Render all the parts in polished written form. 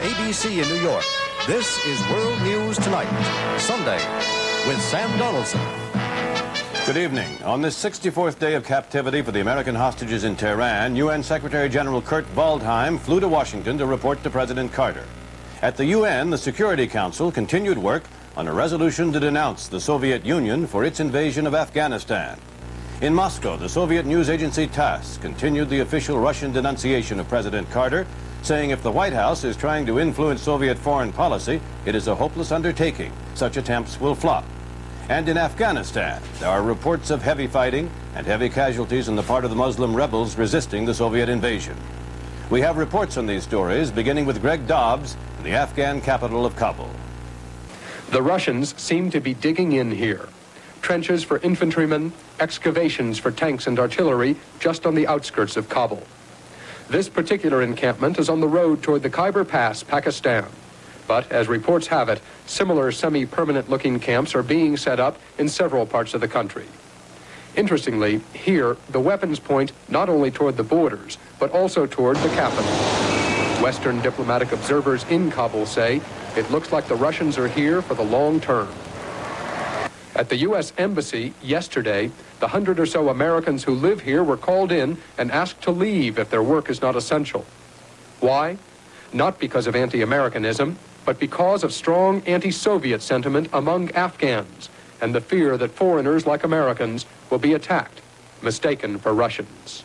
ABC in New York, this is World News Tonight, Sunday, with Sam Donaldson. Good evening. On this 64th day of captivity for the American hostages in Tehran, UN Secretary General Kurt Waldheim flew to Washington to report to President Carter. At the UN, the Security Council continued work on a resolution to denounce the Soviet Union for its invasion of Afghanistan. In Moscow, the Soviet news agency TASS continued the official Russian denunciation of President Carter, saying if the White House is trying to influence Soviet foreign policy, it is a hopeless undertaking. Such attempts will flop. And in Afghanistan, there are reports of heavy fighting and heavy casualties on the part of the Muslim rebels resisting the Soviet invasion. We have reports on these stories, beginning with Greg Dobbs in the Afghan capital of Kabul. The Russians seem to be digging in here. Trenches for infantrymen, excavations for tanks and artillery just on the outskirts of Kabul. This particular encampment is on the road toward the Khyber Pass, Pakistan. But, as reports have it, similar semi-permanent looking camps are being set up in several parts of the country. Interestingly, here, the weapons point not only toward the borders, but also toward the capital. Western diplomatic observers in Kabul say it looks like the Russians are here for the long term. At the U.S. Embassy yesterday, the 100 or so Americans who live here were called in and asked to leave if their work is not essential. Why? Not because of anti-Americanism, but because of strong anti-Soviet sentiment among Afghans and the fear that foreigners like Americans will be attacked, mistaken for Russians.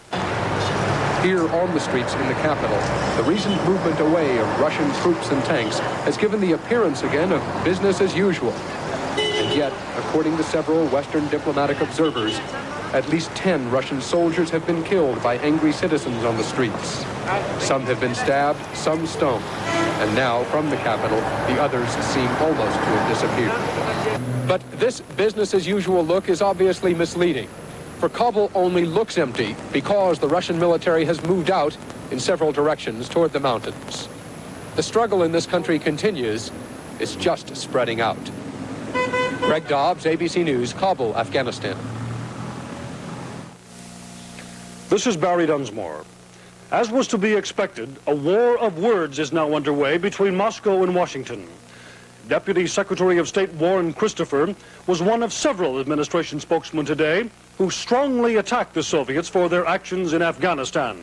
Here on the streets in the capital, the recent movement away of Russian troops and tanks has given the appearance again of business as usual. And yet, according to several Western diplomatic observers, at least 10 Russian soldiers have been killed by angry citizens on the streets. Some have been stabbed, some stoned. And now, from the capital, the others seem almost to have disappeared. But this business-as-usual look is obviously misleading. For Kabul only looks empty because the Russian military has moved out in several directions toward the mountains. The struggle in this country continues. It's just spreading out. Greg Dobbs, ABC News, Kabul, Afghanistan. This is Barry Dunsmore. As was to be expected, a war of words is now underway between Moscow and Washington. Deputy Secretary of State Warren Christopher was one of several administration spokesmen today who strongly attacked the Soviets for their actions in Afghanistan.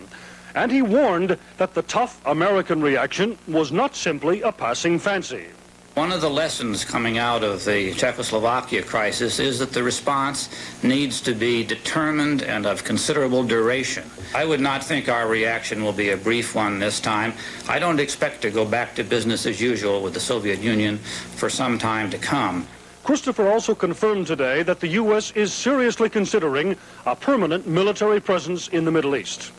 And he warned that the tough American reaction was not simply a passing fancy. One of the lessons coming out of the Czechoslovakia crisis is that the response needs to be determined and of considerable duration. I would not think our reaction will be a brief one this time. I don't expect to go back to business as usual with the Soviet Union for some time to come. Christopher also confirmed today that the U.S. is seriously considering a permanent military presence in the Middle East.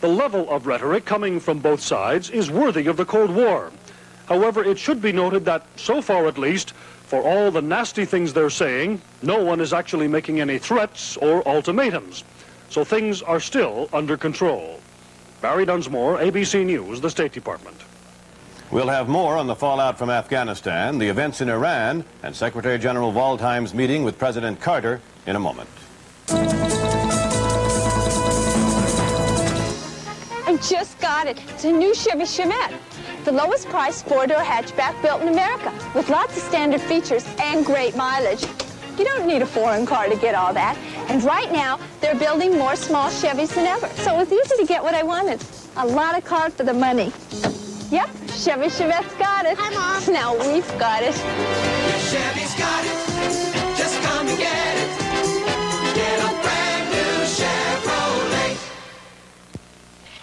The level of rhetoric coming from both sides is worthy of the Cold War. However, it should be noted that, so far at least, for all the nasty things they're saying, no one is actually making any threats or ultimatums. So things are still under control. Barry Dunsmore, ABC News, the State Department. We'll have more on the fallout from Afghanistan, the events in Iran, and Secretary General Waldheim's meeting with President Carter in a moment. I just got it. It's a new Chevy Chevette. The lowest price four-door hatchback built in America, with lots of standard features and great mileage. You don't need a foreign car to get all that. And right now, they're building more small Chevys than ever. So it was easy to get what I wanted. A lot of car for the money. Yep, Chevy Chevette's got it. Hi, Mom. Now we've got it. Chevy's got it. Just come and get it. Get a brand new Chevrolet.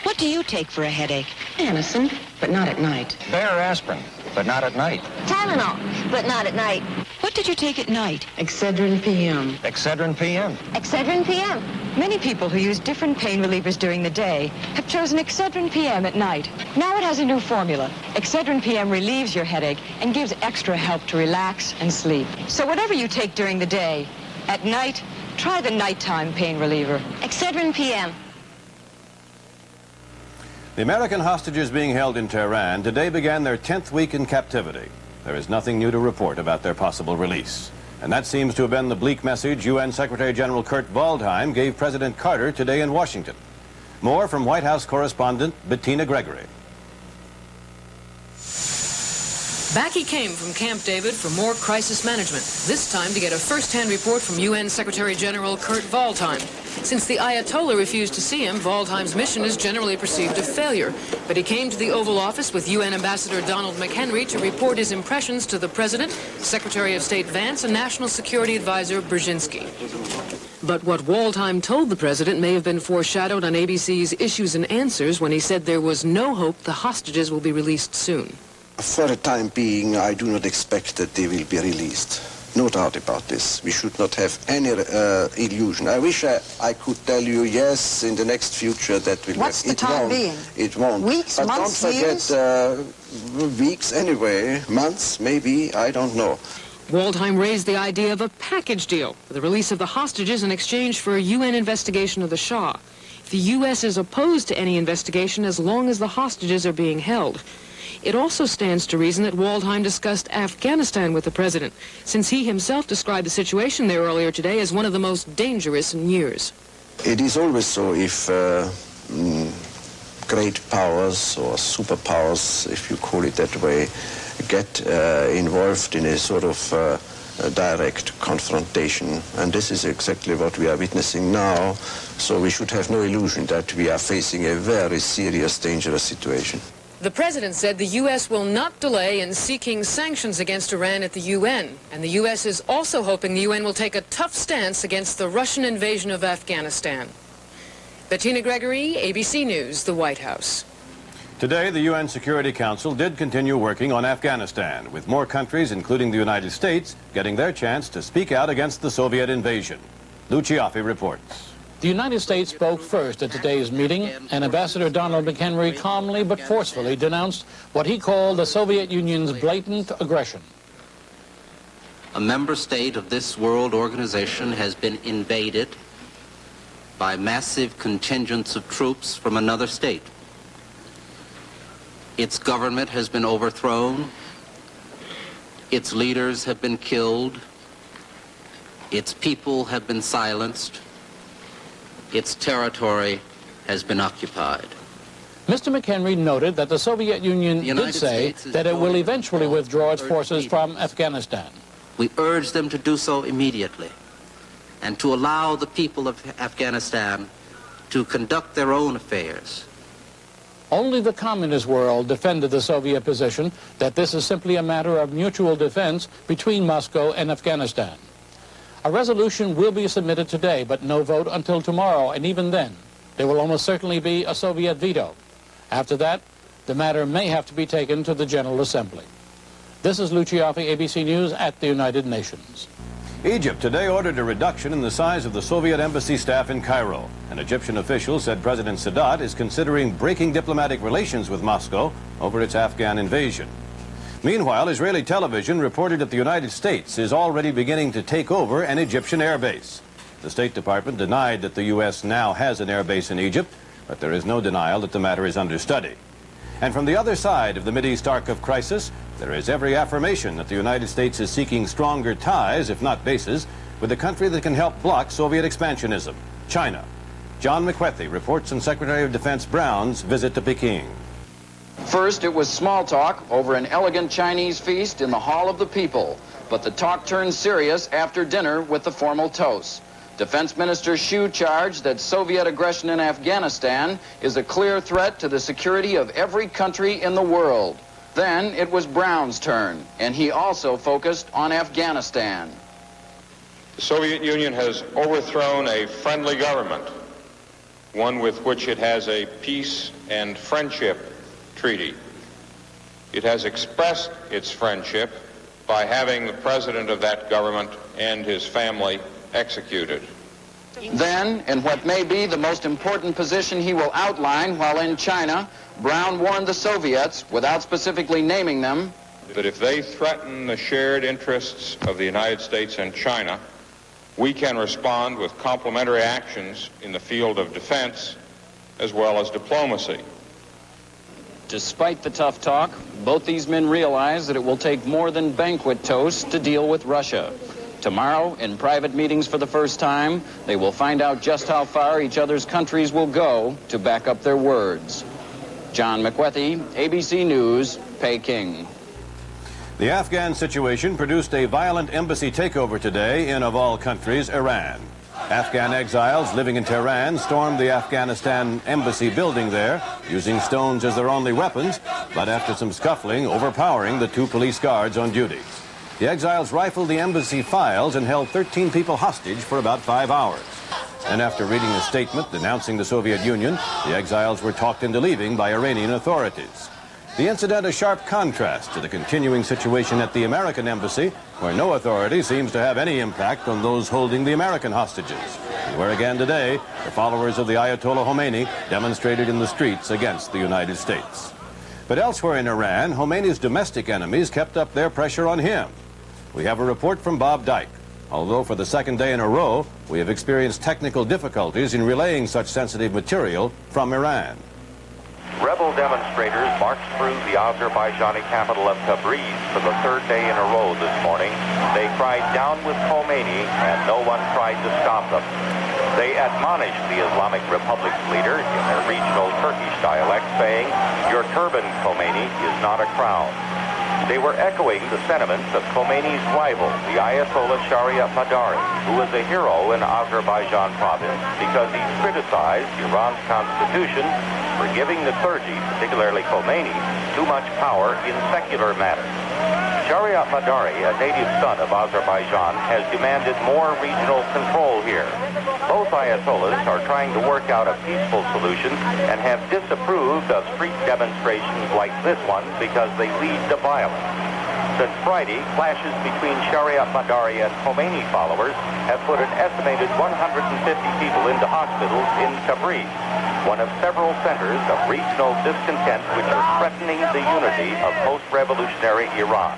What do you take for a headache? Anacin, but not at night. Bayer aspirin, but not at night. Tylenol, but not at night. What did you take at night? Excedrin PM. Excedrin PM. Excedrin PM. Many people who use different pain relievers during the day have chosen Excedrin PM at night. Now it has a new formula. Excedrin PM relieves your headache and gives extra help to relax and sleep. So whatever you take during the day, at night, try the nighttime pain reliever. Excedrin PM. The American hostages being held in Tehran today began their 10th week in captivity. There is nothing new to report about their possible release. And that seems to have been the bleak message UN Secretary General Kurt Waldheim gave President Carter today in Washington. More from White House correspondent Bettina Gregory. Back he came from Camp David for more crisis management, this time to get a first-hand report from UN Secretary General Kurt Waldheim. Since the Ayatollah refused to see him, Waldheim's mission is generally perceived a failure. But he came to the Oval Office with UN Ambassador Donald McHenry to report his impressions to the President, Secretary of State Vance, and National Security Advisor Brzezinski. But what Waldheim told the President may have been foreshadowed on ABC's Issues and Answers when he said there was no hope the hostages will be released soon. For the time being, I do not expect that they will be released. No doubt about this. We should not have any illusion. I wish I could tell you, yes, in the next future that will What's happen. the time being? It won't. Weeks, but months, don't forget, weeks anyway, months, maybe, I don't know. Waldheim raised the idea of a package deal for the release of the hostages in exchange for a UN investigation of the Shah. The U.S. is opposed to any investigation as long as the hostages are being held. It also stands to reason that Waldheim discussed Afghanistan with the President, since he himself described the situation there earlier today as one of the most dangerous in years. It is always so if great powers or superpowers, if you call it that way, get involved in a sort of direct confrontation. And this is exactly what we are witnessing now. So we should have no illusion that we are facing a very serious, dangerous situation. The President said the U.S. will not delay in seeking sanctions against Iran at the UN. And the U.S. is also hoping the UN will take a tough stance against the Russian invasion of Afghanistan. Bettina Gregory, ABC News, the White House. Today, the UN Security Council did continue working on Afghanistan, with more countries, including the United States, getting their chance to speak out against the Soviet invasion. Lou Ciaffi reports. The United States spoke first at today's meeting, and Ambassador Donald McHenry calmly but forcefully denounced what he called the Soviet Union's blatant aggression. A member state of this world organization has been invaded by massive contingents of troops from another state. Its government has been overthrown, its leaders have been killed, its people have been silenced, its territory has been occupied. Mr. McHenry noted that the Soviet Union did say that it will eventually withdraw its forces from Afghanistan. We urge them to do so immediately and to allow the people of Afghanistan to conduct their own affairs. Only the communist world defended the Soviet position that this is simply a matter of mutual defense between Moscow and Afghanistan. A resolution will be submitted today, but no vote until tomorrow, and even then, there will almost certainly be a Soviet veto. After that, the matter may have to be taken to the General Assembly. This is Lou Ciaffi, ABC News at the United Nations. Egypt today ordered a reduction in the size of the Soviet embassy staff in Cairo. An Egyptian official said President Sadat is considering breaking diplomatic relations with Moscow over its Afghan invasion. Meanwhile, Israeli television reported that the United States is already beginning to take over an Egyptian airbase. The State Department denied that the U.S. now has an airbase in Egypt, but there is no denial that the matter is under study. And from the other side of the Mideast arc of crisis, there is every affirmation that the United States is seeking stronger ties, if not bases, with a country that can help block Soviet expansionism, China. John McWethy reports on Secretary of Defense Brown's visit to Peking. First, it was small talk over an elegant Chinese feast in the Hall of the People. But the talk turned serious after dinner with the formal toast. Defense Minister Xu charged that Soviet aggression in Afghanistan is a clear threat to the security of every country in the world. Then it was Brown's turn, and he also focused on Afghanistan. The Soviet Union has overthrown a friendly government, one with which it has a peace and friendship treaty. It has expressed its friendship by having the president of that government and his family executed. Then, in what may be the most important position he will outline while in China, Brown warned the Soviets, without specifically naming them, that if they threaten the shared interests of the United States and China, we can respond with complementary actions in the field of defense as well as diplomacy. Despite the tough talk, both these men realize that it will take more than banquet toast to deal with Russia. Tomorrow, in private meetings for the first time, they will find out just how far each other's countries will go to back up their words. John McWethy, ABC News, Peking. The Afghan situation produced a violent embassy takeover today in, of all countries, Iran. Afghan exiles living in Tehran stormed the Afghanistan embassy building there, using stones as their only weapons, but after some scuffling, overpowering the 2 police guards on duty. The exiles rifled the embassy files and held 13 people hostage for about 5 hours. And after reading a statement denouncing the Soviet Union, the exiles were talked into leaving by Iranian authorities. The incident a sharp contrast to the continuing situation at the American embassy, where no authority seems to have any impact on those holding the American hostages, and where again today, the followers of the Ayatollah Khomeini demonstrated in the streets against the United States. But elsewhere in Iran, Khomeini's domestic enemies kept up their pressure on him. We have a report from Bob Dyke. Although for the 2nd day in a row, we have experienced technical difficulties in relaying such sensitive material from Iran. Rebel demonstrators marched through the Azerbaijani capital of Tabriz for the 3rd day in a row this morning. They cried down with Khomeini, and no one tried to stop them. They admonished the Islamic Republic's leader in their regional Turkish dialect, saying, "Your turban, Khomeini, is not a crown." They were echoing the sentiments of Khomeini's rival, the Ayatollah Shariat Madari, who is a hero in Azerbaijan province because he criticized Iran's constitution for giving the clergy, particularly Khomeini, too much power in secular matters. Shariat Madari, a native son of Azerbaijan, has demanded more regional control here. Both Ayatollahs are trying to work out a peaceful solution and have disapproved of street demonstrations like this one because they lead to violence. Since Friday, clashes between Shariat Madari and Khomeini followers have put an estimated 150 people into hospitals in Tabriz, one of several centers of regional discontent which are threatening the unity of post-revolutionary Iran.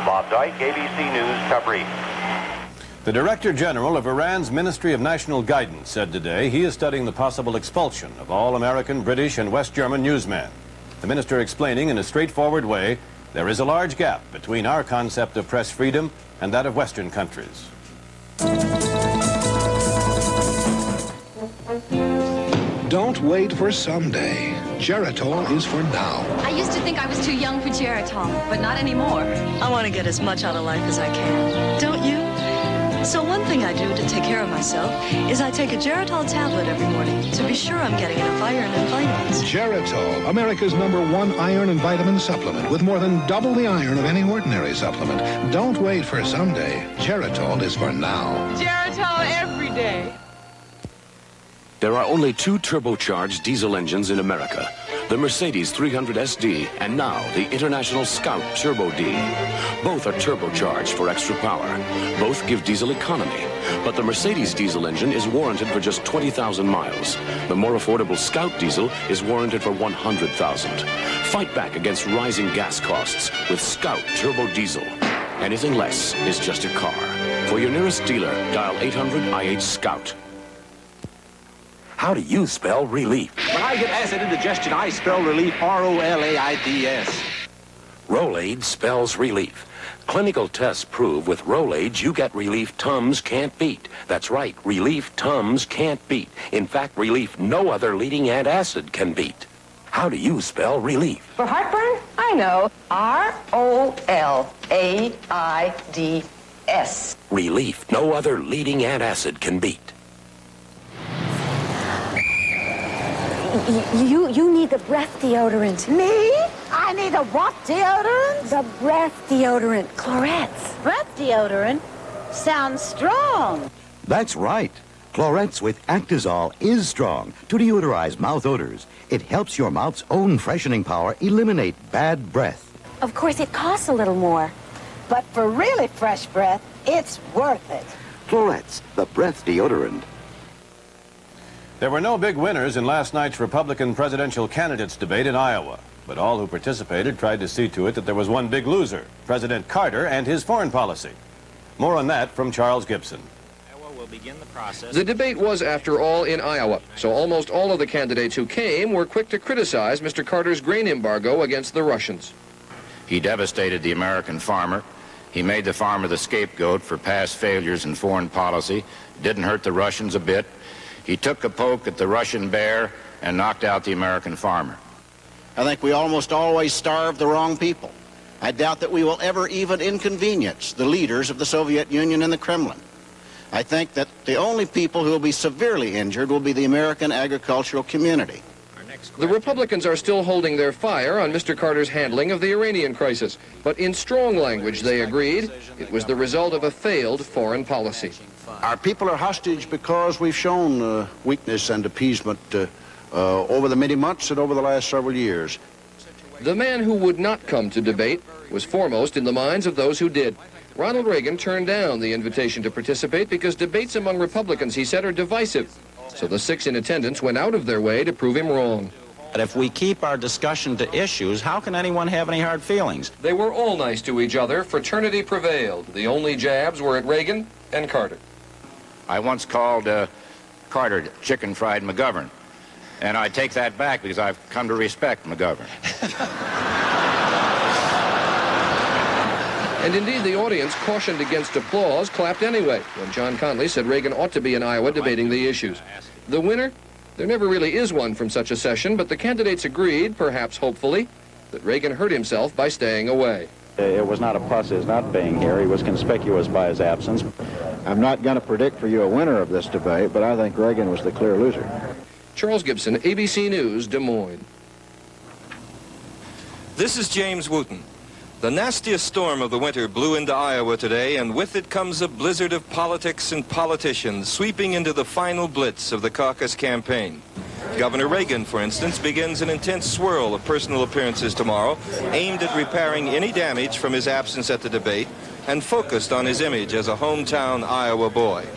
Bob Dyke, ABC News, Tabriz. The Director General of Iran's Ministry of National Guidance said today he is studying the possible expulsion of all American, British, and West German newsmen. The minister explaining in a straightforward way there is a large gap between our concept of press freedom and that of Western countries. Don't wait for someday. Geritol is for now. I used to think I was too young for Geritol, but not anymore. I want to get as much out of life as I can. Don't you? So one thing I do to take care of myself is I take a Geritol tablet every morning to be sure I'm getting enough iron and vitamins. Geritol, America's #1 iron and vitamin supplement with more than double the iron of any ordinary supplement. Don't wait for someday. Geritol is for now. Geritol every day. There are only 2 turbocharged diesel engines in America, the Mercedes 300 SD and now the International Scout Turbo D. Both are turbocharged for extra power. Both give diesel economy, but the Mercedes diesel engine is warranted for just 20,000 miles. The more affordable Scout diesel is warranted for 100,000. Fight back against rising gas costs with Scout Turbo Diesel. Anything less is just a car. For your nearest dealer, dial 800-IH-SCOUT. How do you spell relief? When I get acid indigestion, I spell relief R-O-L-A-I-D-S. Rolaids spells relief. Clinical tests prove with Rolaids you get relief Tums can't beat. That's right, relief Tums can't beat. In fact, relief no other leading antacid can beat. How do you spell relief? For heartburn, I know. R-O-L-A-I-D-S. Relief no other leading antacid can beat. You need the breath deodorant. Me? I need a what deodorant? The breath deodorant. Clorette's. Breath deodorant? Sounds strong. That's right. Clorette's with Actazol is strong to deodorize mouth odors. It helps your mouth's own freshening power eliminate bad breath. Of course, it costs a little more. But for really fresh breath, it's worth it. Clorette's, the breath deodorant. There were no big winners in last night's Republican presidential candidates debate in Iowa, but all who participated tried to see to it that there was one big loser, President Carter and his foreign policy. More on that from Charles Gibson. The debate was, after all, in Iowa, so almost all of the candidates who came were quick to criticize Mr. Carter's grain embargo against the Russians. He devastated the American farmer. He made the farmer the scapegoat for past failures in foreign policy. Didn't hurt the Russians a bit. He took a poke at the Russian bear and knocked out the American farmer. I think we almost always starve the wrong people. I doubt that we will ever even inconvenience the leaders of the Soviet Union and the Kremlin. I think that the only people who will be severely injured will be the American agricultural community. The Republicans are still holding their fire on Mr. Carter's handling of the Iranian crisis, but in strong language they agreed it was the result of a failed foreign policy. Our people are hostage because we've shown weakness and appeasement over the many months and over the last several years. The man who would not come to debate was foremost in the minds of those who did. Ronald Reagan turned down the invitation to participate because debates among Republicans, he said, are divisive. So the 6 in attendance went out of their way to prove him wrong. But if we keep our discussion to issues, how can anyone have any hard feelings? They were all nice to each other. Fraternity prevailed. The only jabs were at Reagan and Carter. I once called Carter Chicken Fried McGovern, and I take that back because I've come to respect McGovern. And indeed, the audience, cautioned against applause, clapped anyway when John Connally said Reagan ought to be in Iowa debating the issues. The winner? There never really is one from such a session, but the candidates agreed, perhaps hopefully, that Reagan hurt himself by staying away. It was not a plus his not being here. He was conspicuous by his absence. I'm not going to predict for you a winner of this debate, but I think Reagan was the clear loser. Charles Gibson, ABC News, Des Moines. This is James Wooten. The nastiest storm of the winter blew into Iowa today, and with it comes a blizzard of politics and politicians sweeping into the final blitz of the caucus campaign. Governor Reagan, for instance, begins an intense swirl of personal appearances tomorrow, aimed at repairing any damage from his absence at the debate and focused on his image as a hometown Iowa boy.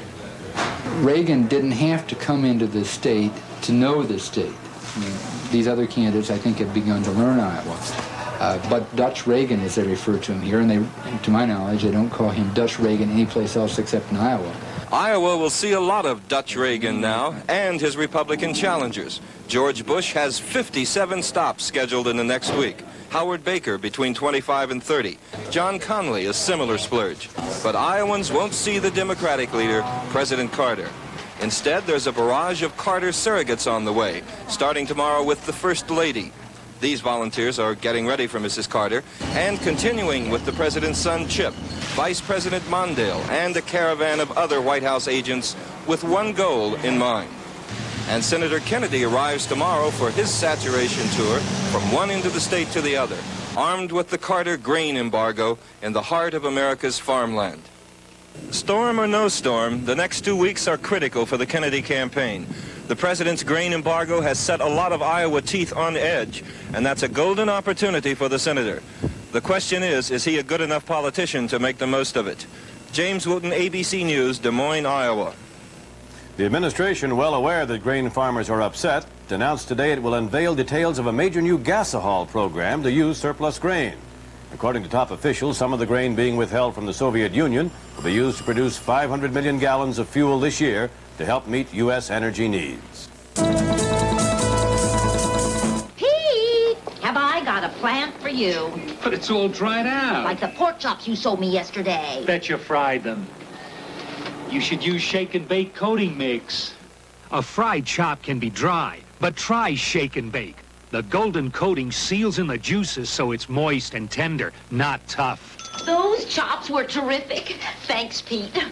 Reagan didn't have to come into the state to know the state. I mean, these other candidates, I think, have begun to learn Iowa. But Dutch Reagan, as they refer to him here, and to my knowledge, they don't call him Dutch Reagan anyplace else except in Iowa. Iowa will see a lot of Dutch Reagan now, and his Republican challengers. George Bush has 57 stops scheduled in the next week. Howard Baker between 25 and 30. John Connally, a similar splurge. But Iowans won't see the Democratic leader, President Carter. Instead, there's a barrage of Carter surrogates on the way, starting tomorrow with the First Lady. These volunteers are getting ready for Mrs. Carter and continuing with the president's son, Chip, Vice President Mondale, and a caravan of other White House agents with one goal in mind. And Senator Kennedy arrives tomorrow for his saturation tour from one end of the state to the other, armed with the Carter grain embargo in the heart of America's farmland. Storm or no storm, the next 2 weeks are critical for the Kennedy campaign. The president's grain embargo has set a lot of Iowa teeth on edge, and that's a golden opportunity for the senator. The question is he a good enough politician to make the most of it? James Wooten, ABC News, Des Moines, Iowa. The administration, well aware that grain farmers are upset, announced today it will unveil details of a major new gasohol program to use surplus grain. According to top officials, some of the grain being withheld from the Soviet Union will be used to produce 500 million gallons of fuel this year to help meet U.S. energy needs. Pete, have I got a plant for you? But it's all dried out. Like the pork chops you sold me yesterday. Bet you fried them. You should use shake and bake coating mix. A fried chop can be dry, but try shake and bake. The golden coating seals in the juices so it's moist and tender, not tough. Those chops were terrific. Thanks, Pete.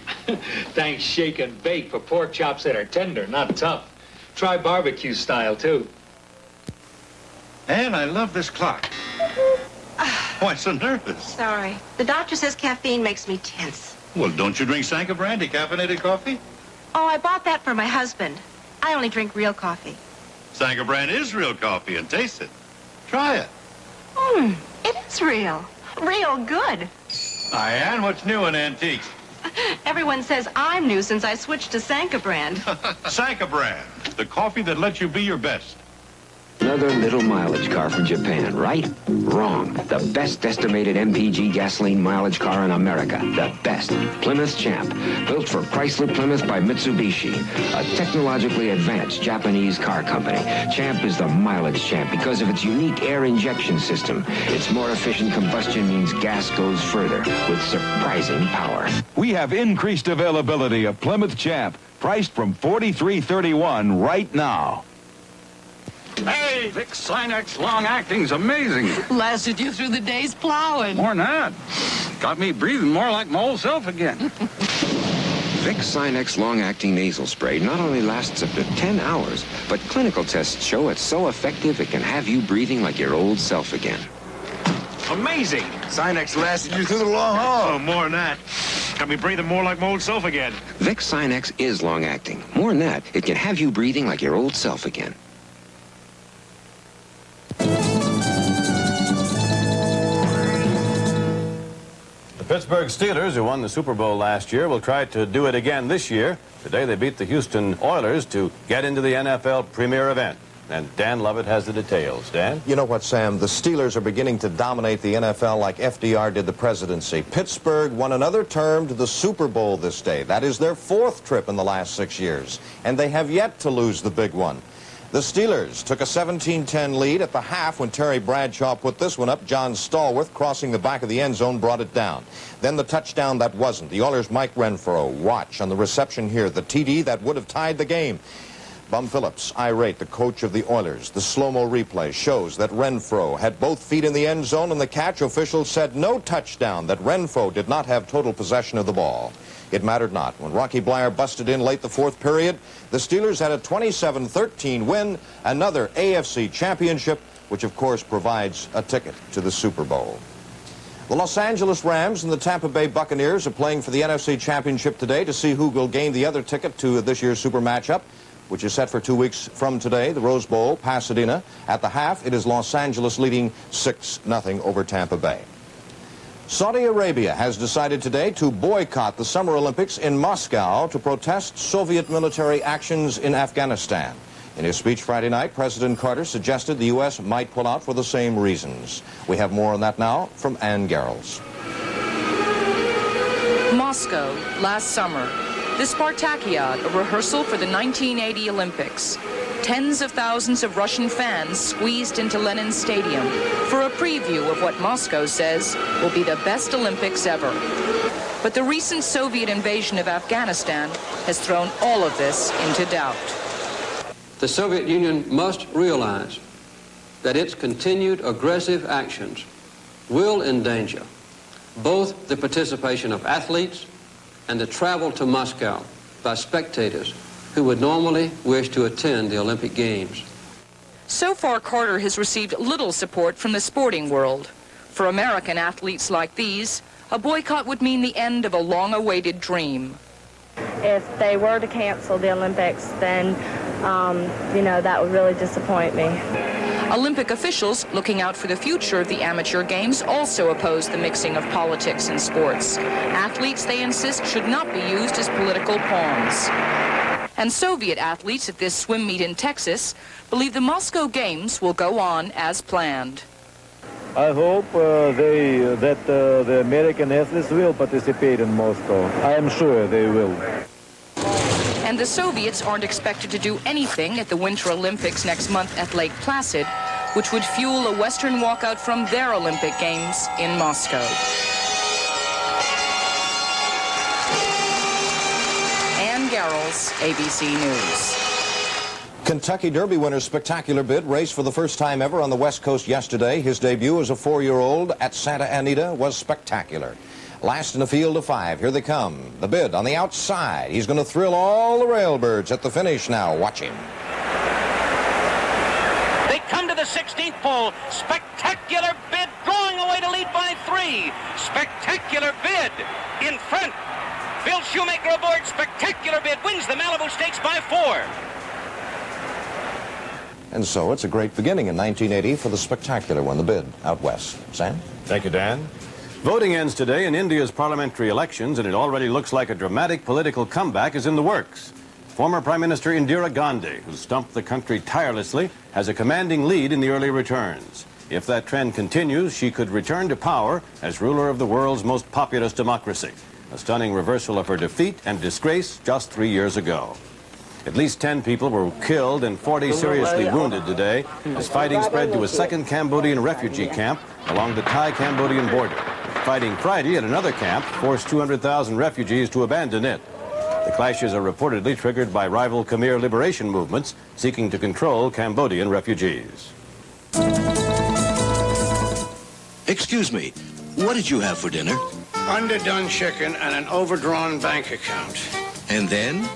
Thanks, shake and bake, for pork chops that are tender, not tough. Try barbecue style, too. Anne, I love this clock. Why so nervous? Sorry. The doctor says caffeine makes me tense. Well, don't you drink Sanka brand decaffeinated coffee? Oh, I bought that for my husband. I only drink real coffee. Sanka brand is real coffee, and taste it. Try it. It is real. Real good. Hi, Anne, what's new in antiques? Everyone says I'm new since I switched to Sanka brand. Sanka brand, the coffee that lets you be your best. Another little mileage car from Japan, right? Wrong. The best estimated MPG gasoline mileage car in America. The best. Plymouth Champ. Built for Chrysler Plymouth by Mitsubishi. A technologically advanced Japanese car company. Champ is the mileage champ because of its unique air injection system. Its more efficient combustion means gas goes further with surprising power. We have increased availability of Plymouth Champ, priced from $43.31 right now. Hey, Vicks Sinex long acting's amazing. Lasted you through the days plowing. More than that. Got me breathing more like my old self again. Vicks Sinex long-acting nasal spray not only lasts up to 10 hours, but clinical tests show it's so effective it can have you breathing like your old self again. Amazing. Sinex lasted you through the long haul. Oh, more than that. Got me breathing more like my old self again. Vicks Sinex is long-acting. More than that, it can have you breathing like your old self again. The Pittsburgh Steelers, who won the Super Bowl last year, will try to do it again this year. Today they beat the Houston Oilers to get into the NFL premier event. And Dan Lovett has the details. Dan? You know what, Sam? The Steelers are beginning to dominate the NFL like FDR did the presidency. Pittsburgh won another term to the Super Bowl this day. That is their 4th trip in the last 6 years. And they have yet to lose the big one. The Steelers took a 17-10 lead at the half when Terry Bradshaw put this one up. John Stallworth, crossing the back of the end zone, brought it down. Then the touchdown that wasn't. The Oilers' Mike Renfro. Watch on the reception here. The TD that would have tied the game. Bum Phillips, irate, the coach of the Oilers. The slow-mo replay shows that Renfro had both feet in the end zone, and the catch officials said no touchdown, that Renfro did not have total possession of the ball. It mattered not. When Rocky Bleier busted in late the 4th period, the Steelers had a 27-13 win, another AFC championship, which of course provides a ticket to the Super Bowl. The Los Angeles Rams and the Tampa Bay Buccaneers are playing for the NFC Championship today to see who will gain the other ticket to this year's Super matchup, which is set for 2 weeks from today, the Rose Bowl, Pasadena. At the half, it is Los Angeles leading 6-0 over Tampa Bay. Saudi Arabia has decided today to boycott the Summer Olympics in Moscow to protest Soviet military actions in Afghanistan. In his speech Friday night, President Carter suggested the U.S. might pull out for the same reasons. We have more on that now from Ann Garrels. Moscow, last summer. The Spartakiad, a rehearsal for the 1980 Olympics. Tens of thousands of Russian fans squeezed into Lenin Stadium for a preview of what Moscow says will be the best Olympics ever. But the recent Soviet invasion of Afghanistan has thrown all of this into doubt. The Soviet Union must realize that its continued aggressive actions will endanger both the participation of athletes and the travel to Moscow by spectators who would normally wish to attend the Olympic Games. So far, Carter has received little support from the sporting world. For American athletes like these, a boycott would mean the end of a long-awaited dream. If they were to cancel the Olympics, then, that would really disappoint me. Olympic officials looking out for the future of the amateur games also oppose the mixing of politics and sports. Athletes, they insist, should not be used as political pawns. And Soviet athletes at this swim meet in Texas believe the Moscow Games will go on as planned. I hope that the American athletes will participate in Moscow. I am sure they will. And the Soviets aren't expected to do anything at the Winter Olympics next month at Lake Placid, which would fuel a Western walkout from their Olympic Games in Moscow. Ann Garrels, ABC News. Kentucky Derby winner's spectacular bid raced for the first time ever on the West Coast yesterday. His debut as a 4-year-old at Santa Anita was spectacular. Last in a field of 5. Here they come. The bid on the outside. He's going to thrill all the railbirds at the finish now. Watch him. They come to the 16th pole. Spectacular bid drawing away to lead by 3. Spectacular bid in front. Bill Shoemaker aboard. Spectacular bid wins the Malibu Stakes by 4. And so it's a great beginning in 1980 for the spectacular one, the bid out west. Sam? Thank you, Dan. Voting ends today in India's parliamentary elections, and it already looks like a dramatic political comeback is in the works. Former Prime Minister Indira Gandhi, who stumped the country tirelessly, has a commanding lead in the early returns. If that trend continues, she could return to power as ruler of the world's most populous democracy, a stunning reversal of her defeat and disgrace just 3 years ago. At least 10 people were killed and 40 seriously wounded today as fighting spread to a second Cambodian refugee camp along the Thai-Cambodian border. Fighting Friday at another camp forced 200,000 refugees to abandon it. The clashes are reportedly triggered by rival Khmer liberation movements seeking to control Cambodian refugees. Excuse me, what did you have for dinner? Underdone chicken and an overdrawn bank account. And then?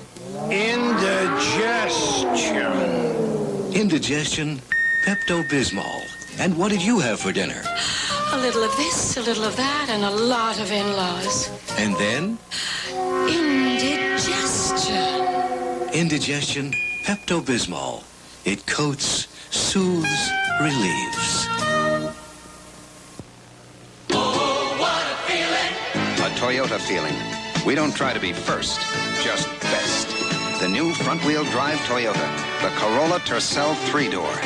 Indigestion. Indigestion, Pepto-Bismol. And what did you have for dinner? A little of this, a little of that, and a lot of in-laws. And then? Indigestion. Indigestion, Pepto-Bismol. It coats, soothes, relieves. A Toyota feeling. We don't try to be first, just best. The new front-wheel drive Toyota, the Corolla Tercel 3-door.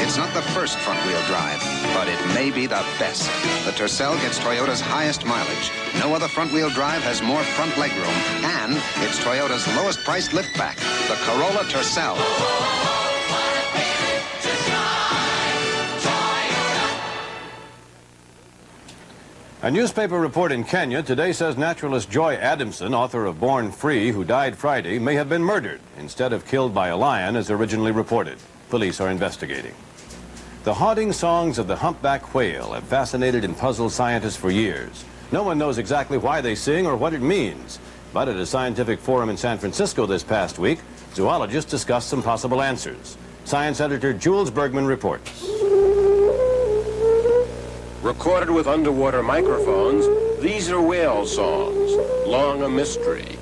It's not the first front-wheel drive, but it may be the best. The Tercel gets Toyota's highest mileage. No other front-wheel drive has more front legroom, and it's Toyota's lowest priced liftback, the Corolla Tercel. A newspaper report in Kenya today says naturalist Joy Adamson, author of Born Free, who died Friday, may have been murdered instead of killed by a lion as originally reported. Police are investigating. The haunting songs of the humpback whale have fascinated and puzzled scientists for years. No one knows exactly why they sing or what it means. But at a scientific forum in San Francisco this past week, zoologists discussed some possible answers. Science editor Jules Bergman reports. Recorded with underwater microphones, these are whale songs, long a mystery.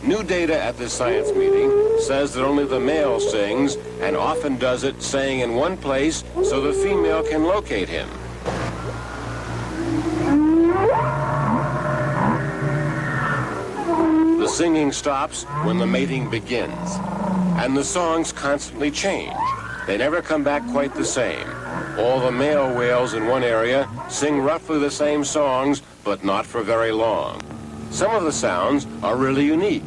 New data at this science meeting says that only the male sings, and often does it staying in one place so the female can locate him. The singing stops when the mating begins, and the songs constantly change. They never come back quite the same. All the male whales in one area sing roughly the same songs, but not for very long. Some of the sounds are really unique.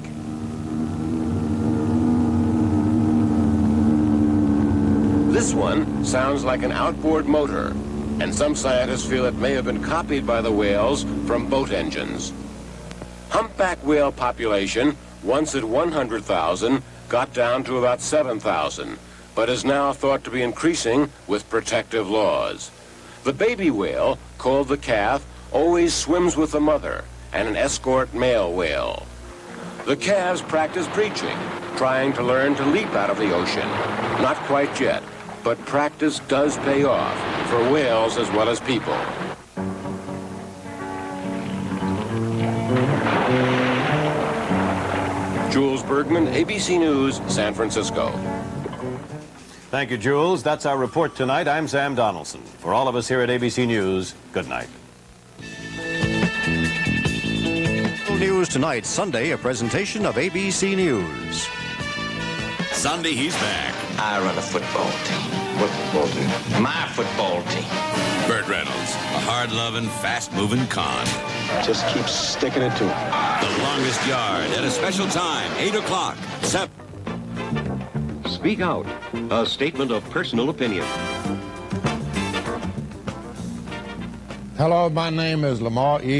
This one sounds like an outboard motor, and some scientists feel it may have been copied by the whales from boat engines. Humpback whale population, once at 100,000, got down to about 7,000. But is now thought to be increasing with protective laws. The baby whale, called the calf, always swims with the mother and an escort male whale. The calves practice breaching, trying to learn to leap out of the ocean. Not quite yet, but practice does pay off for whales as well as people. Jules Bergman, ABC News, San Francisco. Thank you, Jules. That's our report tonight. I'm Sam Donaldson. For all of us here at ABC News, good night. News Tonight, Sunday, a presentation of ABC News. Sunday, he's back. I run a football team. What football team? My football team. Burt Reynolds, a hard-loving, fast-moving con. Just keep sticking it to him. The longest yard at a special time, 8 o'clock. Speak Out, a statement of personal opinion. Hello, my name is Lamar E.